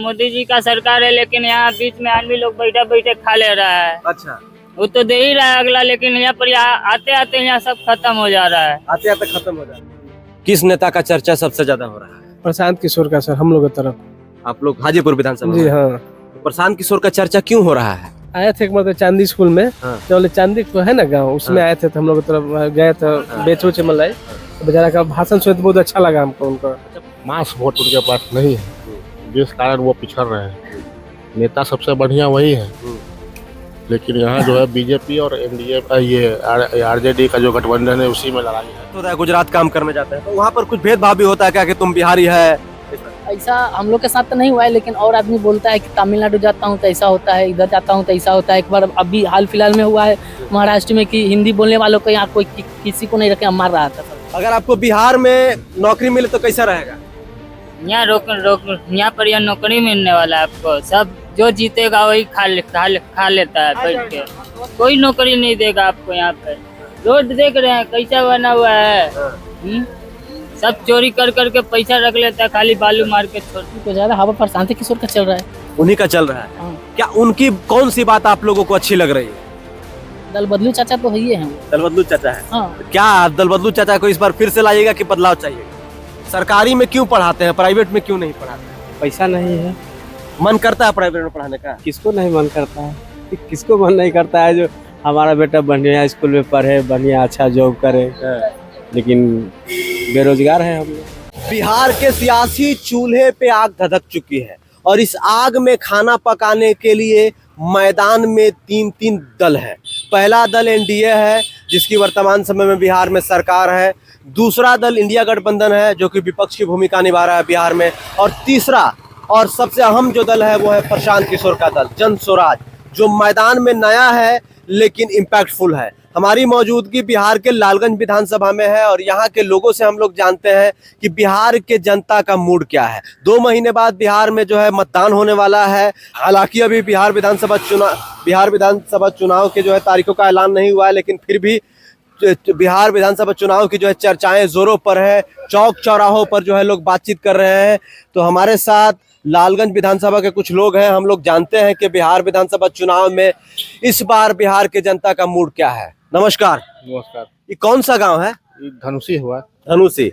मोदी जी का सरकार है, लेकिन यहाँ बीच में आदमी लोग बैठे बैठे खा ले रहा है। अच्छा, वो तो दे ही रहा है अगला, लेकिन यहाँ पर आते आते यहाँ सब खत्म हो जा रहा है। आते आते खत्म हो जाता है। किस नेता का चर्चा सबसे ज्यादा हो रहा है? प्रशांत किशोर का सर, हम लोग की तरफ। आप लोग हाजीपुर विधानसभा जी में? हाँ, प्रशांत किशोर का चर्चा क्यों हो रहा है? आए थे एक मतलब चांदी स्कूल में। हाँ। तो चांदी तो है ना गांव, उसमें आए थे तो हम लोग की तरफ गए थे, बेच उच मलाई। तो बेचारा का भाषण सुन बहुत अच्छा लगा हमको उनका। मास वोट उनके पास नहीं है, जिस कारण वो पिछड़ रहे हैं। नेता सबसे बढ़िया वही है, लेकिन यहाँ जो है बीजेपी और एनडीए ये आरजेडी का जो गठबंधन है उसी में लड़ाई है। तो गुजरात काम करने जाते हैं तो वहाँ पर कुछ भेदभाव भी होता है क्या कि तुम बिहारी है? ऐसा हम लोग के साथ तो नहीं हुआ है, लेकिन और आदमी बोलता है कि तमिलनाडु जाता हूँ तो ऐसा होता है, इधर जाता हूँ तो ऐसा होता है। एक बार अभी हाल फिलहाल में हुआ है महाराष्ट्र में कि हिंदी बोलने वालों को यहाँ कोई किसी को नहीं रखे, मार रहा था। अगर आपको बिहार में नौकरी मिले तो कैसा रहेगा? यहाँ पर यह नौकरी मिलने वाला है आपको। सब जो जीतेगा वही खा लेता है बैठ के। कोई नौकरी नहीं देगा आपको यहाँ पे। रोड देख रहे हैं कैसा बना हुआ है। सब चोरी कर करके पैसा रख लेता है, खाली बालू मार के छोड़। तो ज्यादा हवा प्रशांत किशोर का चल रहा है। उन्हीं का चल रहा है। हाँ। क्या उनकी कौन सी बात आप लोगों को अच्छी लग रही है? दल बदलू चाचा तो है ही है। दल बदलू चाचा है। हाँ। क्या दल बदलू चाचा को इस बार फिर से लाइएगा कि बदलाव चाहिए? सरकारी में क्यों पढ़ाते हैं, प्राइवेट में क्यों नहीं पढ़ाते? पैसा नहीं है। मन करता है प्राइवेट में पढ़ाने का? किसको नहीं मन करता है, किसको मन नहीं करता है जो हमारा बेटा बढ़िया स्कूल में पढ़े, बढ़िया अच्छा जॉब करे, लेकिन बेरोजगार है हम लोग। बिहार के सियासी चूल्हे पे आग धधक चुकी है और इस आग में खाना पकाने के लिए मैदान में तीन दल है। पहला दल एनडीए है जिसकी वर्तमान समय में बिहार में सरकार है। दूसरा दल इंडिया गठबंधन है जो कि विपक्ष की भूमिका निभा रहा है बिहार में। और तीसरा और सबसे अहम जो दल है वो है प्रशांत किशोर का दल, जन स्वराज, जो मैदान में नया है लेकिन इम्पैक्टफुल है। हमारी मौजूदगी बिहार के लालगंज विधानसभा में है और यहाँ के लोगों से हम लोग जानते हैं कि बिहार के जनता का मूड क्या है। 2 महीने बाद बिहार में जो है मतदान होने वाला है। हालांकि अभी बिहार विधानसभा चुनाव के जो है तारीखों का ऐलान नहीं हुआ है, लेकिन फिर भी बिहार विधानसभा चुनाव की जो है चर्चाएं जोरों पर है। चौक चौराहों पर जो है लोग बातचीत कर रहे हैं। तो हमारे साथ लालगंज विधानसभा के कुछ लोग हैं। हम लोग जानते हैं कि बिहार विधानसभा चुनाव में इस बार बिहार के जनता का मूड क्या है। नमस्कार। नमस्कार। ये कौन सा गांव है? धनुषी हुआ। धनुषी।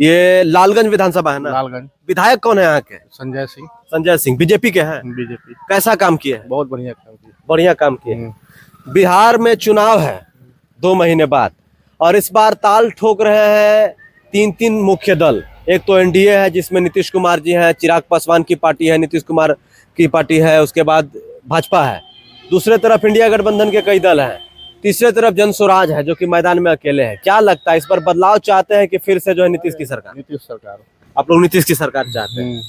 ये लालगंज विधानसभा है ना? लालगंज। विधायक कौन है यहाँ के? संजय सिंह। संजय सिंह बीजेपी के हैं? बीजेपी। कैसा काम किए हैं? बहुत बढ़िया काम किया। बढ़िया काम किए। बिहार में चुनाव है 2 महीने बाद और इस बार ताल ठोक रहे हैं 3 मुख्य दल। एक तो एनडीए है जिसमें नीतीश कुमार जी हैं, चिराग पासवान की पार्टी है, नीतीश कुमार की पार्टी है, उसके बाद भाजपा है। दूसरे तरफ इंडिया गठबंधन के कई दल हैं। तीसरे तरफ जन स्वराज है जो कि मैदान में अकेले है। क्या लगता है इस पर बदलाव चाहते हैं कि फिर से जो है नीतीश की सरकार? नीतीश सरकार। आप लोग नीतीश की सरकार चाहते हैं?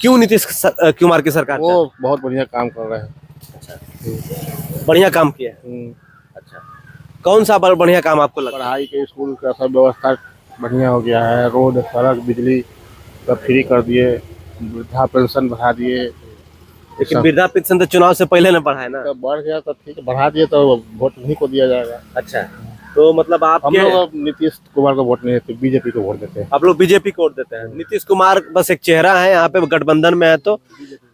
क्यों नीतीश कुमार की सरकार? वो बहुत बढ़िया काम कर रहे हैं। अच्छा, बढ़िया काम किया है। अच्छा, कौन सा बढ़िया काम आपको लगता है? पढ़ाई के स्कूल का सब व्यवस्था बढ़िया हो गया है। रोड, सड़क, बिजली सब फ्री कर दिए। वृद्धा पेंशन बढ़ा दिए। लेकिन वृद्धा पेंशन तो चुनाव से पहले न बढ़ाए ना? तो बढ़ गया तो ठीक है, बढ़ा दिए तो वोट नहीं को दिया जाएगा। अच्छा, तो मतलब हम लोग नीतीश कुमार को वोट नहीं देते, बीजेपी को वोट देते हैं। आप लोग बीजेपी को वोट देते हैं? नीतीश कुमार बस एक चेहरा है यहाँ पे, गठबंधन में है तो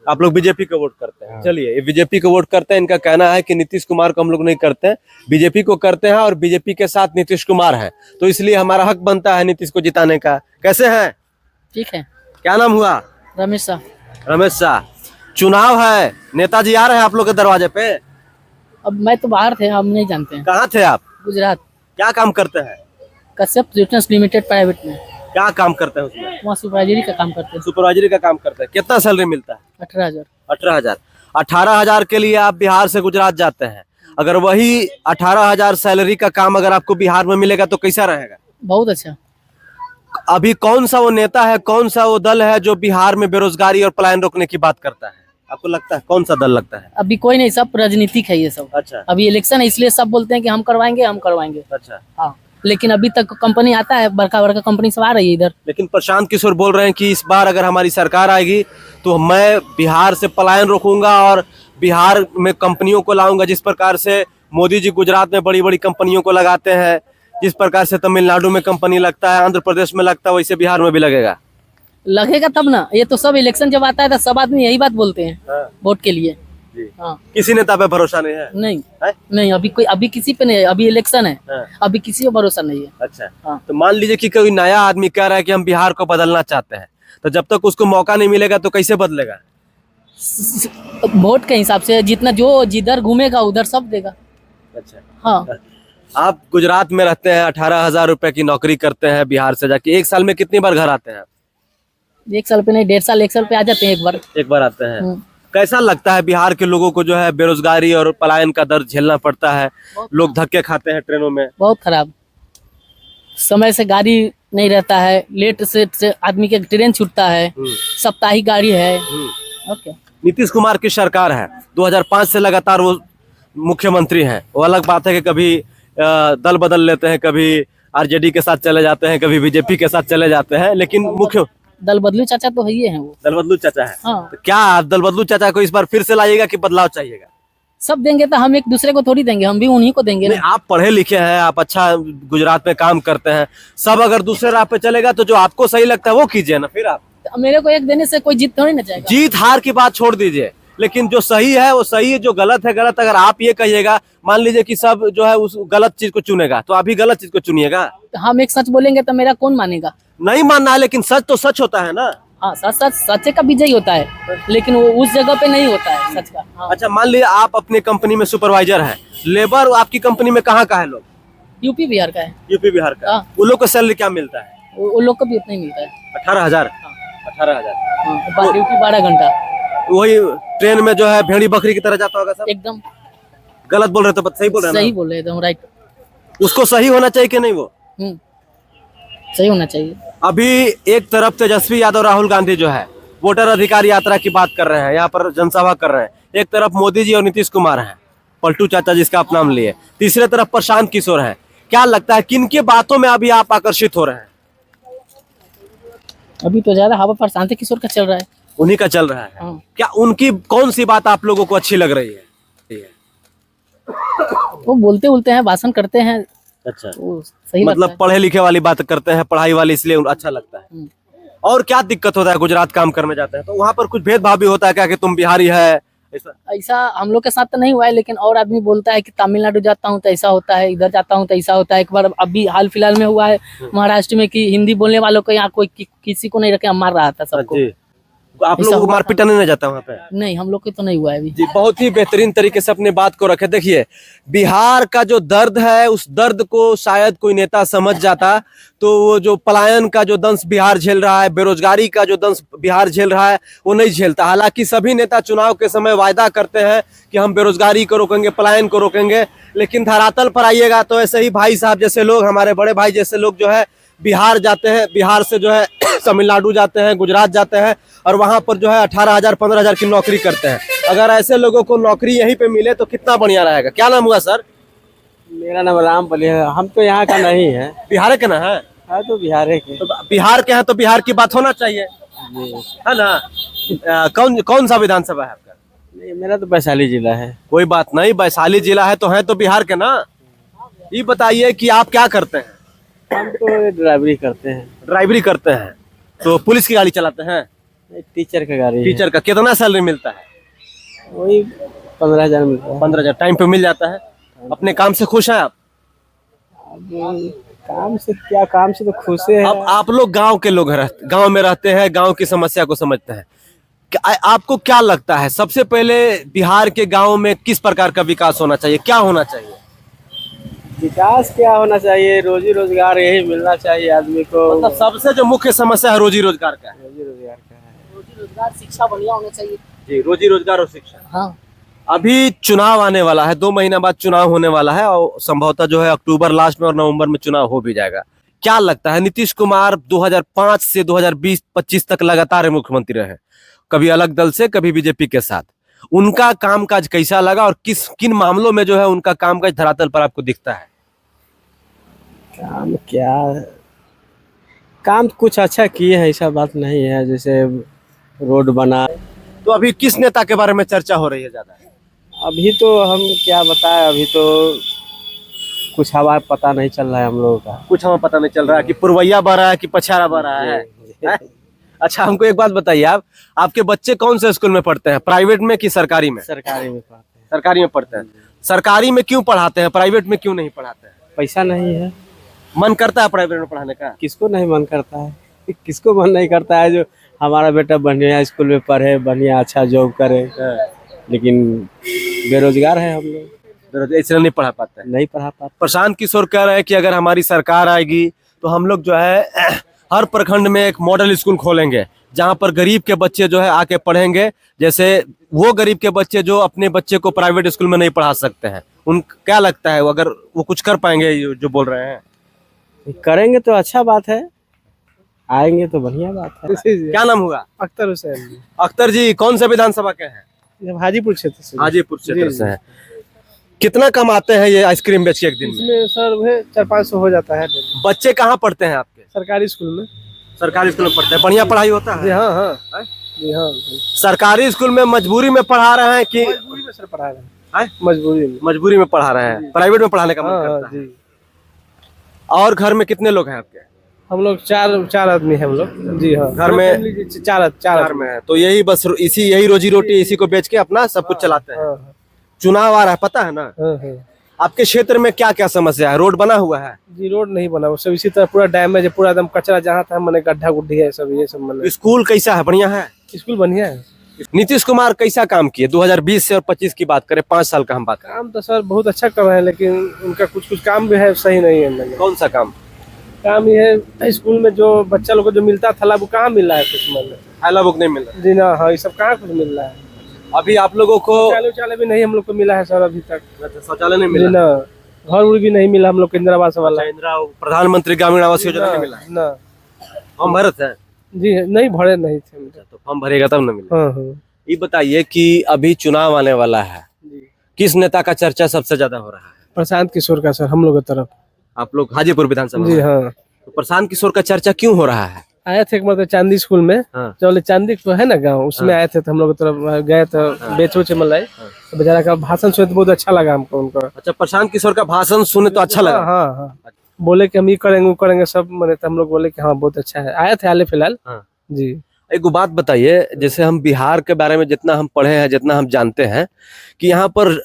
आप लोग बीजेपी को वोट करते हैं। चलिए, ये बीजेपी को वोट करते हैं। इनका कहना है कि नीतीश कुमार को हम लोग नहीं करते हैं, बीजेपी को करते हैं और बीजेपी के साथ नीतीश कुमार है, तो इसलिए हमारा हक बनता है नीतीश को जिताने का। कैसे हैं? ठीक है। क्या नाम हुआ? रमेश शाह। रमेश शाह। चुनाव है, नेताजी आ रहे हैं आप लोग के दरवाजे पे? अब मैं तो बाहर थे, हम नहीं जानते हैं। कहाँ थे आप? गुजरात। क्या काम करते हैं? कश्यप फिटनेस लिमिटेड प्राइवेट में। क्या काम करते हैं उसमें? वहाँ सुपरवाइजरी का काम करते हैं। सुपरवाइजरी का काम करते हैं। कितना सैलरी मिलता है? 18,000। 18,000। 18,000 के लिए आप बिहार से गुजरात जाते हैं। अगर वही 18,000 सैलरी का काम अगर आपको बिहार में मिलेगा तो कैसा रहेगा? बहुत अच्छा। अभी कौन सा वो नेता है, कौन सा वो दल है जो बिहार में बेरोजगारी और पलायन रोकने की बात करता है? आपको लगता है कौन सा दल लगता है? अभी कोई नहीं, सब राजनीतिक है ये सब। अच्छा। अभी इलेक्शन है इसलिए सब बोलते हैं कि हम करवाएंगे, हम करवाएंगे। अच्छा। हाँ, लेकिन अभी तक कंपनी आता है, बड़का कंपनी सब आ रही है इधर। लेकिन प्रशांत किशोर बोल रहे हैं कि इस बार अगर हमारी सरकार आएगी तो मैं बिहार से पलायन रोकूंगा और बिहार में कंपनियों को लाऊंगा। जिस प्रकार से मोदी जी गुजरात में बड़ी बड़ी कंपनियों को लगाते हैं, जिस प्रकार से तमिलनाडु में कंपनी लगता है, आंध्र प्रदेश में लगता है, वैसे बिहार में भी लगेगा। लगेगा तब ना, ये तो सब इलेक्शन जब आता है तो सब आदमी यही बात बोलते हैं हाँ, वोट के लिए। जी। हाँ किसी नेता पे भरोसा नहीं है? नहीं है? नहीं, अभी किसी पे नहीं है, अभी इलेक्शन है, हाँ, अभी किसी पे भरोसा नहीं है। अच्छा। हाँ। तो मान लीजिए कि कोई नया आदमी कह रहा है कि हम बिहार को बदलना चाहते हैं, तो जब तक उसको मौका नहीं मिलेगा तो कैसे बदलेगा? वोट के हिसाब से जितना जो जिधर घूमेगा उधर सब देगा। अच्छा। हाँ आप गुजरात में रहते हैं, 18,000 रुपए की नौकरी करते हैं बिहार से जाके, एक साल में कितनी बार घर आते हैं? 1 साल पे नहीं, 1.5 साल 1 साल पे आ जाते हैं एक बार। एक बार आते हैं। हम्म। कैसा लगता है बिहार के लोगों को जो है बेरोजगारी और पलायन का दर्द झेलना पड़ता है? लोग धक्के खाते हैं ट्रेनों में। बहुत खराब, समय से गाड़ी नहीं रहता है, लेट से आदमी के ट्रेन छूटता है, साप्ताहिक गाड़ी है। ओके। नीतीश कुमार की सरकार है, 2005 से लगातार वो मुख्यमंत्री हैं। वो अलग बात है कि कभी दल बदल लेते हैं, कभी आरजेडी के साथ चले जाते हैं, कभी बीजेपी के साथ चले जाते हैं, लेकिन मुख्य दल बदलू चाचा तो है ही है वो। दल बदलू चाचा है। हाँ। तो क्या आप दल बदलू चाचा को इस बार फिर से लाइएगा कि बदलाव चाहिएगा? सब देंगे तो हम एक दूसरे को थोड़ी देंगे, हम भी उन्हीं को देंगे नहीं, ना। आप पढ़े लिखे हैं, आप अच्छा गुजरात में काम करते हैं, सब अगर दूसरे राह पे चलेगा तो जो आपको सही लगता है वो कीजिए ना। फिर आप तो मेरे को एक देने से कोई जीत थोड़ी ना जाएगा। जीत हार की बात छोड़ दीजिए, लेकिन जो सही है वो सही है, जो गलत है गलत। अगर आप ये कहिएगा, मान लीजिए कि सब जो है उस गलत चीज को चुनेगा, तो आप भी गलत चीज को चुनिएगा। तो हम एक सच बोलेंगे तो मेरा कौन मानेगा? नहीं मानना है, लेकिन सच तो सच होता है ना। हाँ, सच का विजय होता है, लेकिन वो उस जगह पे नहीं होता है सच का। हाँ। अच्छा, मान लीजिए आप अपनी कंपनी में सुपरवाइजर हैं, लेबर आपकी कंपनी में कहाँ का है लोग? यूपी बिहार का है। यूपी बिहार का। हाँ। उन लोग को सैलरी क्या मिलता है? वो लोग को भी उतना ही मिलता है। 18,000। हाँ। 18,000। हाँ, ड्यूटी 12 घंटा वही ट्रेन में जो है भेड़ी बकरी की तरह जाता होगा सब। एकदम गलत बोल रहे तो सही बोल रहे हैं सही ना? बोल रहे एकदम राइट। उसको सही होना चाहिए कि नहीं? वो सही होना चाहिए। अभी एक तरफ तेजस्वी यादव राहुल गांधी जो है वोटर अधिकार यात्रा की बात कर रहे हैं, यहाँ पर जनसभा कर रहे हैं। एक तरफ मोदी जी और नीतीश कुमार हैं, पलटू चाचा जिसका आप नाम लिए। तीसरे तरफ प्रशांत किशोर हैं। क्या लगता है किन की बातों में अभी आप आकर्षित हो रहे हैं? अभी तो ज्यादा हवा प्रशांत किशोर का चल रहा है। उन्हीं का चल रहा है। हाँ। क्या उनकी कौन सी बात आप लोगों को अच्छी लग रही है? वो बोलते हैं, भाषण करते हैं, अच्छा, वो सही लगता मतलब है। पढ़े लिखे वाली बात करते हैं, पढ़ाई वाली, इसलिए अच्छा लगता है। हम्म। और क्या दिक्कत होता है? गुजरात काम करने जाते हैं तो वहाँ पर कुछ भेदभाव भी होता है क्या कि तुम बिहारी है ऐसा? ऐसा हम लोग के साथ तो नहीं हुआ है, लेकिन और आदमी बोलता है कि तमिलनाडु जाता हूँ तो ऐसा होता है, इधर जाता हूँ तो ऐसा होता है। एक बार अभी हाल फिलहाल में हुआ है महाराष्ट्र में कि हिंदी बोलने वालों को यहाँ कोई किसी को नहीं रखे, मार रहा था सबको। जी, आप ऐसा लोगों को हुआ मार था? पीटा नहीं जाता वहाँ पे? नहीं, हम लोग के तो नहीं हुआ है अभी। जी, बहुत ही बेहतरीन तरीके से अपने बात को रखे। देखिए, बिहार का जो दर्द है, उस दर्द को शायद कोई नेता समझ जाता तो वो जो पलायन का जो दंश बिहार झेल रहा है, बेरोजगारी का जो दंश बिहार झेल रहा है, वो नहीं झेलता। हालांकि सभी नेता चुनाव के समय वायदा करते हैं कि हम बेरोजगारी को रोकेंगे, पलायन को रोकेंगे, लेकिन धरातल पर आइएगा तो ऐसे ही भाई साहब जैसे लोग, हमारे बड़े भाई जैसे लोग जो है बिहार जाते हैं, बिहार से जो है तमिलनाडु जाते हैं, गुजरात जाते हैं, और वहां पर जो है 18,000 15,000 की नौकरी करते हैं। अगर ऐसे लोगों को नौकरी यहीं पे मिले तो कितना बढ़िया रहेगा। क्या नाम हुआ सर? मेरा नाम राम बलि है। हम तो यहाँ का नहीं है। बिहार के ना है? हाँ, तो बिहार के। तो बिहार के हैं तो बिहार की बात होना चाहिए, है ना? कौन सा विधानसभा है आपका? नहीं, मेरा तो वैशाली जिला है। कोई बात नहीं, वैशाली जिला है तो हैं तो बिहार के ना। ये बताइए कि आप क्या करते हैं? हम तो ड्राइवरी करते हैं। ड्राइवरी करते हैं तो पुलिस की गाड़ी चलाते हैं? टीचर का गाड़ी है। टीचर का कितना सैलरी मिलता है? वही 15,000 मिलता है। 15,000 टाइम पे मिल जाता है? अपने काम से खुश हैं आप? अब काम से क्या, काम से तो खुश है। अब आप लोग गांव के लोग गांव में रहते हैं, गांव की समस्या को समझते हैं। आपको क्या लगता है सबसे पहले बिहार के गांव में किस प्रकार का विकास होना चाहिए, क्या होना चाहिए? विकास क्या होना चाहिए? रोजी रोजगार यही मिलना चाहिए आदमी को। मतलब सबसे जो मुख्य समस्या है रोजी रोजगार का है। रोजी रोजगार का है। रोजी रोजगार, शिक्षा बढ़िया होना चाहिए। जी, रोजी रोजगार और शिक्षा। हाँ। अभी चुनाव आने वाला है, 2 महीना बाद चुनाव होने वाला है, और संभवतः जो है अक्टूबर लास्ट में और नवंबर में चुनाव हो भी जाएगा। क्या लगता है नीतीश कुमार 2005 से 2020-25 तक लगातार मुख्यमंत्री रहे, कभी अलग दल से, कभी बीजेपी के साथ, उनका कामकाज कैसा लगा और किन मामलों में जो है उनका कामकाज धरातल पर आपको दिखता है? काम क्या, काम कुछ अच्छा किए हैं, ऐसा बात नहीं है। जैसे रोड बना। तो अभी किस नेता के बारे में चर्चा हो रही है ज्यादा? अभी तो हम क्या बताएं, अभी तो कुछ हवा पता नहीं चल रहा है हम लोगों का। कुछ हमें पता नहीं चल रहा है कि पुरवैया बह रहा है कि पछाड़ा बह रहा है। अच्छा, हमको एक बात बताइए, आप आपके बच्चे कौन से स्कूल में पढ़ते हैं, प्राइवेट में कि सरकारी में? सरकारी में पढ़ते हैं। सरकारी में पढ़ते हैं। सरकारी में क्यों पढ़ाते हैं, प्राइवेट में क्यों नहीं पढ़ाते हैं? पैसा नहीं है। मन करता है प्राइवेट में पढ़ाने का? किसको नहीं मन करता है, किसको मन नहीं करता है जो हमारा बेटा बढ़िया स्कूल में पढ़े, बढ़िया अच्छा जॉब करे। लेकिन बेरोजगार है हम लोग, इसलिए नहीं पढ़ा पाते हैं। नहीं पढ़ा पाते। प्रशांत किशोर कह रहे हैं कि अगर हमारी सरकार आएगी तो हम लोग जो है हर प्रखंड में एक मॉडल स्कूल खोलेंगे जहां पर गरीब के बच्चे जो है आके पढ़ेंगे। जैसे वो गरीब के बच्चे जो अपने बच्चे को प्राइवेट स्कूल में नहीं पढ़ा सकते हैं, उन क्या लगता है अगर वो कुछ कर पाएंगे जो बोल रहे हैं? करेंगे तो अच्छा बात है, आएंगे तो बढ़िया बात है। क्या नाम हुआ? अख्तर हुसैन अख्तर जी कौन से विधानसभा के हैं? जब हाजीपुर क्षेत्र से। हाजीपुर क्षेत्र जी, से हैं। कितना कमाते हैं ये आइसक्रीम बेच के एक दिन में? इसमें सर वह 400-500 हो जाता है डेली। बच्चे कहाँ पढ़ते हैं आपके? सरकारी स्कूल में। सरकारी स्कूल में पढ़ते हैं, बढ़िया पढ़ाई होता जी है? हाँ हाँ जी हाँ। सरकारी स्कूल में मजबूरी में पढ़ा रहे हैं कि मजबूरी में सर पढ़ा रहे हैं। हैं? मजबूरी में। मजबूरी में पढ़ा रहे हैं, प्राइवेट में पढ़ाने का मन हाँ करता हाँ है? जी। और घर में कितने लोग हैं आपके? हम लोग चार आदमी हैं हम लोग। जी हाँ। घर में फैमिली चार चार में है, तो यही बस यही रोजी रोटी इसी को बेच के अपना सब कुछ चलाते हैं। हाँ चुनाव आ रहा है, पता है ना? हाँ हाँ। आपके क्षेत्र में क्या क्या समस्या है? रोड बना हुआ है? जी रोड नहीं बना वो सब इसी तरह पूरा डैमेज है, पूरा एकदम कचरा जहाँ था मैंने गड्ढा गुड्ढी है सब ये सब मैंने। स्कूल कैसा है, बढ़िया है? स्कूल बढ़िया है। नीतीश कुमार कैसा काम किए 2020 से और 25 की बात करें, 5 साल का हम बात करें? काम तो सर बहुत अच्छा कर रहे हैं, लेकिन उनका कुछ काम भी है सही नहीं है मैंने। कौन सा काम? काम ये है स्कूल में जो बच्चा लोग को जो मिलता था वो कहाँ मिल रहा है कुछ मैंने। थैला बुक नहीं मिल रहा? जी ना हाँ, ये सब कहाँ कुछ मिल रहा है। अभी आप लोगों को शौचालय भी नहीं हम लोग को मिला है सर अभी तक। शौचालय नहीं जी मिला? ना, घर उर भी नहीं मिला हम लोग को, इंदिरा आवास वाला। प्रधानमंत्री ग्रामीण आवास योजना नहीं मिला? ना फॉर्म भरत है? जी नहीं भरे नहीं थे। तो फॉर्म भरेगा तब ना मिलेगा। हाँ हाँ ये बताइए कि अभी चुनाव आने वाला है, जी। किस नेता का चर्चा सबसे ज्यादा हो रहा है? प्रशांत किशोर का सर हम लोग की तरफ। आप लोग हाजीपुर विधानसभा जी में? हाँ। तो प्रशांत किशोर का चर्चा क्यों हो रहा है? आए थे एक मतलब चांदी स्कूल में। हाँ। जो चांदी तो है ना गांव, उसमें आए थे तो हम लोग की तरफ गए थे बेच उच मलाई। तो बेचारा का भाषण सुने तो बहुत अच्छा लगा हमको उनका। अच्छा, प्रशांत किशोर का भाषण सुने तो अच्छा लगा? हाँ हाँ। बोले कि हम ये करेंगे वो करेंगे सब, मैंने तो हम लोग बोले कि हाँ बहुत अच्छा है। आए थे हाल फिलहाल। हाँ। जी। एक बात बताइए, जैसे हम बिहार के बारे में जितना हम पढ़े हैं, जितना हम जानते हैं कि यहाँ पर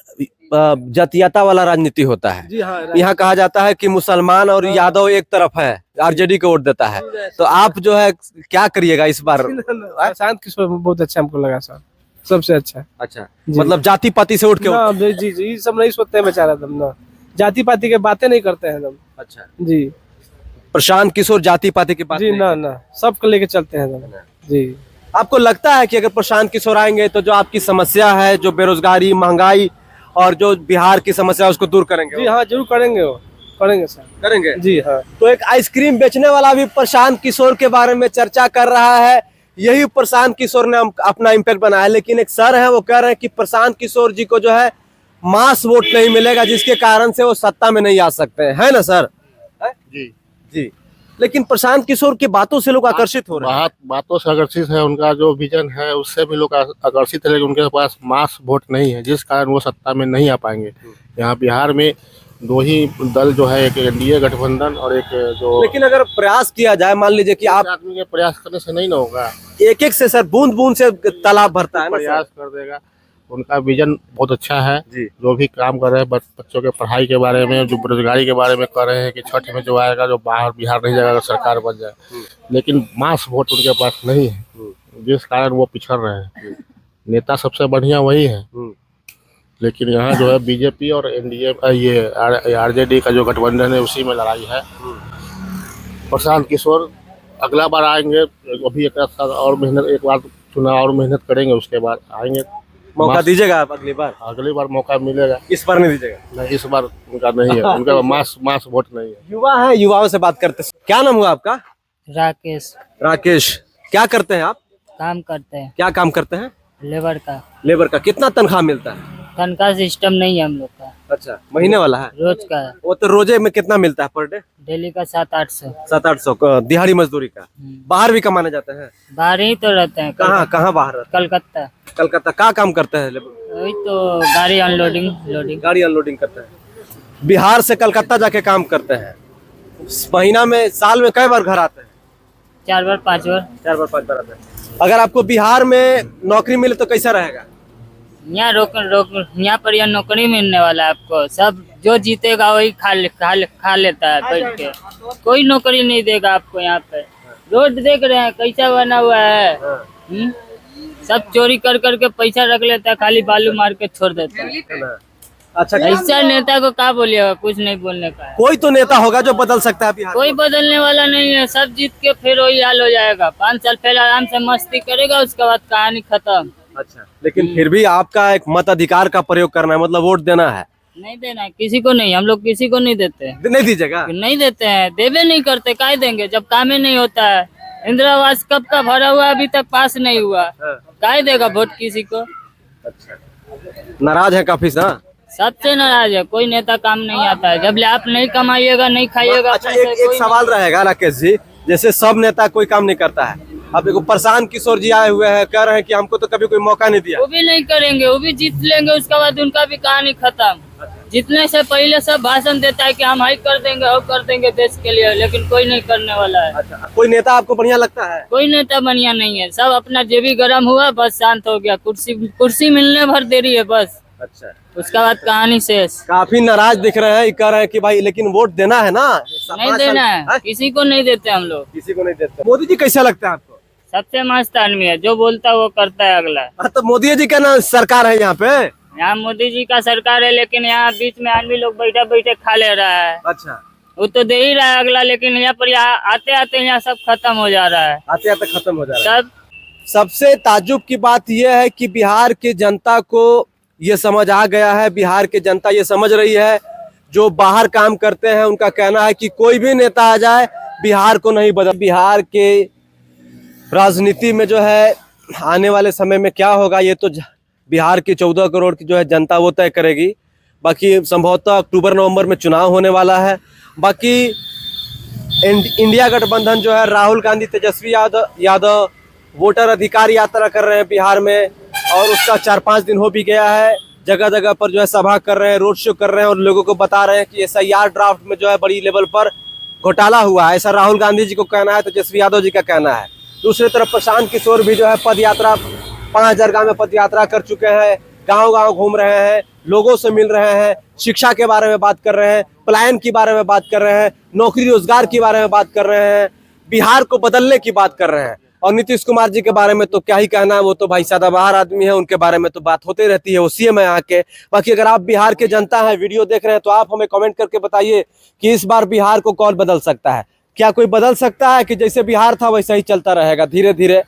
जातीयता वाला राजनीति होता है। जी हाँ। यहाँ कहा जाता है कि मुसलमान और यादव एक तरफ है, आरजेडी को वोट देता है। तो आप जो है क्या करिएगा इस बार? प्रशांत किशोर बहुत अच्छा हमको लगा सर, सबसे अच्छा। अच्छा, मतलब जाति पाति से उठ के ना जी जी, ये सब नहीं सोचते हैं बेचारा दम ना, जाति पाति के बातें नहीं करते हैं दम। अच्छा, जी प्रशांत किशोर जाति पाति की बात जी नहीं ना ना, सबको लेके चलते हैं दम। जी। आपको लगता है कि अगर प्रशांत किशोर आएंगे तो जो आपकी समस्या है, जो बेरोजगारी, महंगाई और जो बिहार की समस्या है उसको दूर करेंगे? जी हाँ जरूर करेंगे, वो करेंगे सर, करेंगे। जी हाँ। तो एक आइसक्रीम बेचने वाला भी प्रशांत किशोर के बारे में चर्चा कर रहा है। यही प्रशांत किशोर ने अपना इम्पैक्ट बनाया, लेकिन एक सर है वो कह रहे हैं कि प्रशांत किशोर जी को जो है मास वोट नहीं मिलेगा, जिसके कारण से वो सत्ता में नहीं आ सकते हैं, है ना सर? जी जी। लेकिन प्रशांत किशोर की बातों से लोग आकर्षित हो रहे हैं। बातों से आकर्षित है, उनका जो विजन है उससे भी लोग आकर्षित है, लेकिन उनके पास मास वोट नहीं है, जिस कारण वो सत्ता में नहीं आ पाएंगे। यहाँ बिहार में दो ही दल जो है, एक एनडीए गठबंधन और एक जो। लेकिन अगर प्रयास किया जाए, मान लीजिए कि आप आदमी के प्रयास करने से नहीं ना होगा, एक एक से सर बूंद बूंद से तालाब भरता है ना प्रयास कर देगा। उनका विजन बहुत अच्छा है जी। जो भी काम कर रहे हैं, बच्चों के पढ़ाई के बारे में, जो बेरोजगारी के बारे में कर रहे हैं कि छठ में जो आएगा, जो बाहर बिहार नहीं जाएगा अगर सरकार बन जाए। लेकिन मास वोट उनके पास नहीं है, जिस कारण वो पिछड़ रहे हैं। नेता सबसे बढ़िया वही है, लेकिन यहाँ जो है बीजेपी और एनडीए ये आरजेडी का जो गठबंधन है उसी में लड़ाई है। प्रशांत किशोर अगला बार आएंगे, अभी एक साल और मेहनत, एक बार चुनाव और मेहनत करेंगे, उसके बाद आएंगे। मौका दीजिएगा आप अगली बार मौका मिलेगा, इस बार नहीं दीजिएगा? नहीं इस बार उनका नहीं है, उनका मास वोट नहीं है। युवा है, युवाओं से बात करते हैं। क्या नाम हुआ आपका? राकेश। राकेश, क्या करते हैं आप? काम करते हैं, क्या काम करते हैं? लेबर का। लेबर का। कितना तनख्वाह मिलता है? तनख्वाह सिस्टम नहीं है हम लोग का, अच्छा, महीने वाला है? रोज का है। वो तो रोजे में कितना मिलता है पर डे? डेली का 700-800। 700-800 दिहाड़ी मजदूरी का। बाहर भी कमाने जाते हैं? बाहर ही तो रहते हैं। कहाँ कहाँ बाहर रहते कलकत्ता। हैं? कलकत्ता। क्या काम करते हैं? वही तो गाड़ी अनलोडिंग लोडिंग। गाड़ी अनलोडिंग करते हैं। बिहार से कलकत्ता जाके काम करते हैं। महीना में, साल में कई बार घर आते हैं? 4 बार 5 बार। 4 बार 5 बार आते हैं। अगर आपको बिहार में नौकरी मिले तो कैसा रहेगा? यहाँ पर यह नौकरी मिलने वाला है आपको। सब जो जीतेगा वही खा लेता है बैठ के। कोई नौकरी नहीं देगा आपको यहाँ पे। रोड देख रहे हैं कैसा बना हुआ है। सब चोरी कर के पैसा रख लेता है, खाली बालू मार के छोड़ देता है। अच्छा, ऐसा नेता को क्या बोलिएगा, कुछ नहीं बोलने का है। कोई तो नेता होगा जो बदल सकता है बिहार कोई बदलने वाला नहीं है। सब जीत के फिर वही हाल हो जाएगा। 5 साल पहले आराम से मस्ती करेगा, उसके बाद कहानी खत्म। अच्छा, लेकिन फिर भी आपका एक मत अधिकार का प्रयोग करना है, मतलब वोट देना है। नहीं देना है किसी को नहीं, हम लोग किसी को नहीं देते। नहीं दीजिएगा? नहीं देते हैं, देवे नहीं करते, काय देंगे जब काम ही नहीं होता है। इंदिरा आवास कब का भरा हुआ, अभी तक पास नहीं हुआ, काय देगा वोट किसी को। नाराज है काफी ना? सबसे नाराज है, कोई नेता काम नहीं आता है। जब ले आप नहीं कमाइएगा, नहीं खाइएगा। अच्छा, एक सवाल रहेगा राकेश जी, जैसे सब नेता कोई काम नहीं करता है, अब देखो प्रशांत किशोर जी आए हुए हैं, कह रहे हैं कि हमको तो कभी कोई मौका नहीं दिया। वो भी नहीं करेंगे, वो भी जीत लेंगे, उसके बाद उनका भी कहानी खत्म। जीतने से पहले सब भाषण देता है कि हम हाई कर देंगे, वो कर देंगे देश के लिए, लेकिन कोई नहीं करने वाला है। अच्छा, कोई नेता आपको बढ़िया लगता है? कोई नेता बढ़िया नहीं है। सब अपना जेबी गर्म हुआ, बस शांत हो गया। कुर्सी मिलने भर देरी है बस। अच्छा, उसके बाद कहानी शेष। काफी नाराज दिख रहे हैं, कह रहे हैं कि भाई लेकिन वोट देना है ना। नहीं देना है, किसी को नहीं देते हम लोग। किसी को नहीं देते। मोदी जी कैसा लगता है आपको? सबसे मस्त आदमी है, जो बोलता है वो करता है अगला। तो मोदी जी का ना सरकार है यहाँ पे। यहाँ मोदी जी का सरकार है, लेकिन यहाँ बीच में आदमी लोग बैठे खा ले रहा है। अच्छा, वो तो दे ही रहा है अगला, लेकिन यहाँ पर आते आते यहाँ सब खत्म हो जा रहा है। आते आते खत्म हो जा रहा है। सब सबसे ताज्जुब की बात यह है कि बिहार की जनता को ये समझ आ गया है, बिहार की जनता ये समझ रही है, जो बाहर काम करते हैं उनका कहना है कि कोई भी नेता आ जाए बिहार को नहीं बदल। बिहार के राजनीति में जो है आने वाले समय में क्या होगा, ये तो बिहार की 14 करोड़ की जो है जनता वो तय करेगी। बाकी संभवतः अक्टूबर नवंबर में चुनाव होने वाला है। बाकी इंडिया गठबंधन जो है, राहुल गांधी, तेजस्वी यादव वोटर अधिकार यात्रा कर रहे हैं बिहार में, और उसका 4-5 दिन हो भी गया है। जगह जगह पर जो है सभा कर रहे हैं, रोड शो कर रहे हैं और लोगों को बता रहे हैं कि SIR ड्राफ्ट में जो है बड़ी लेवल पर घोटाला हुआ है। ऐसा राहुल गांधी जी को कहना है, तेजस्वी यादव जी का कहना है। दूसरी तरफ प्रशांत किशोर भी जो है पद यात्रा 5000 गाँव में पद यात्रा कर चुके हैं, गाँव घूम रहे हैं, लोगों से मिल रहे हैं, शिक्षा के बारे में बात कर रहे हैं, पलायन के बारे में बात कर रहे हैं, नौकरी रोजगार के बारे में बात कर रहे हैं, बिहार को बदलने की बात कर रहे हैं। और नीतीश कुमार जी के बारे में तो क्या ही कहना है, वो तो भाई सदाबहार आदमी है, उनके बारे में तो बात होती रहती है, वो CM है यहाँ के। बाकी अगर आप बिहार के जनता हैं, वीडियो देख रहे हैं, तो आप हमें कमेंट करके बताइए कि इस बार बिहार को कौन बदल सकता है। क्या कोई बदल सकता है कि जैसे बिहार था वैसा ही चलता रहेगा धीरे धीरे?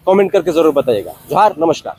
कमेंट करके जरूर बताइएगा। जोहार, नमस्कार।